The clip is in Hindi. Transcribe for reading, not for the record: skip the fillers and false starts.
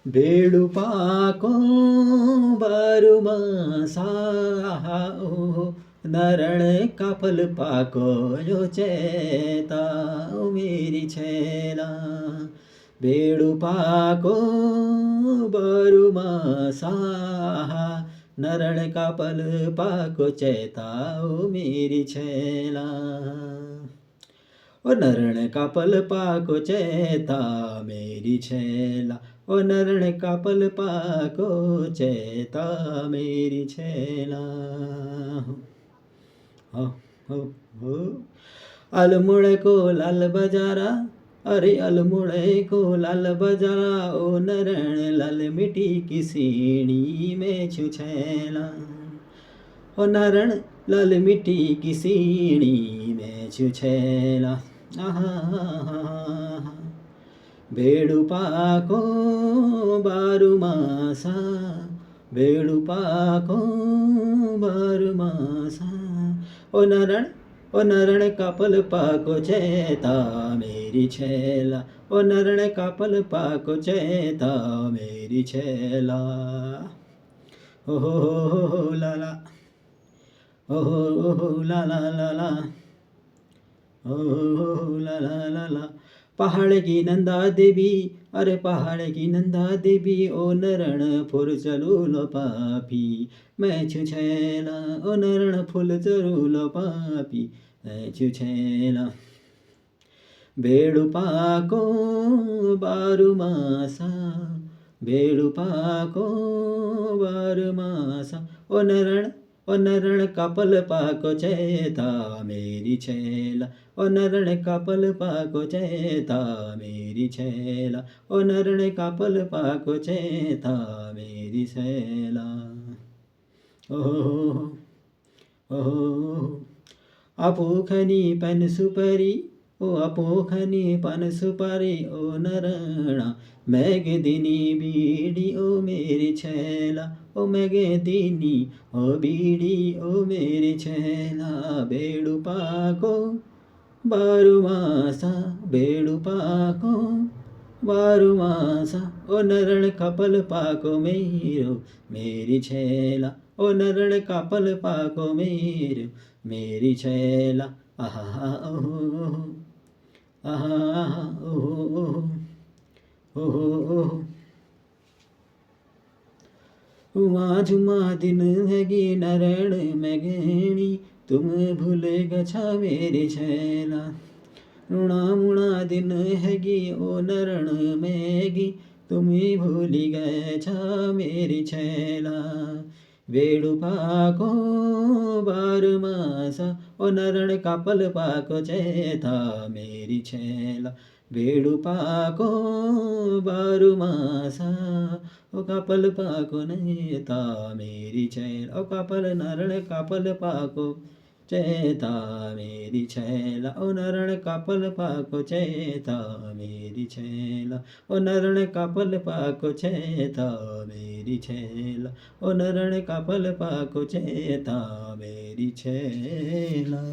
बेडुपाको बारुमासा नरण का फल पाको यो चेता ओ मेरी छेला बेडुपाको बारुमासा नरण का फल पाको चेता ओ मेरी छेला ओ नरण का पल पाको चेता मेरी छेला ओ नरण का पल पाको चेता मेरी छेला हो हो हो अल्मुड़ को लाल बजारा अरे अल्मुड़ को लाल बजारा ओ नरण लाल मिट्टी की सीढ़ी में छुछेला ओ नरण लाल मिट्टी की सीढ़ी में छुछेला बेडुपाको बारुमासा बेडुपाको बारुमासा ओ नरण का पल पाको चेता मेरी छेला ओ नरण का पल पाको चेता मेरी छेला हो लाला ओ ला ला ला ला ओ ला ला ला ला पहाड़ की नंदा देवी अरे पहाड़ की नंदा देवी ओ नरण फुल चलू लो पापी मैं छुछेला ओ नरण फुल चलू लो पापी मैं छुछेला बेडुपाको बारुमासा बेडुपाको बारुमासा ओ नरण का पल पाको चेता मेरी छेला ओ नरण का पल पाको चेता मेरी छेला ओ नरण का पल पाको चेता मेरी छेला ओ अपोखनी पन सुपरी ओ अपोखनी पन सुपारी ओ नरणा मैगदिनी बीड़ी ओ मेरी छेला ओ मैगदिनी ओ बीड़ी ओ मेरी छेला बेडुपाको बारुमासा बेडुपाको बारुमासा ओ नरण का पल पाको मेरो मेरी छेला ओ नरण का पल पाको मेरो मेरी छेला आहा ओह उमा झुमा दिन हैगी नरण मैगेणी तुम भूल गछा मेरी छेला रुणा मुणा दिन हैगी ओ नरण मैगी तुम्हें भूली गए छा मेरी छेला बेडुपाको बारुमासा ओ नरण का पल पाको चेता मेरी छेला बेडुपाको बारुमासा ओ कपल पाको नेता मेरी छेला ओ कपल नरण कपल पाको चेता मेरी छेला ओ नरण कपल पाको चेता मेरी छेला ओ नरण कपल पाको चेता मेरी छेला ओ नरण कपल पाको चेता मेरी छेला।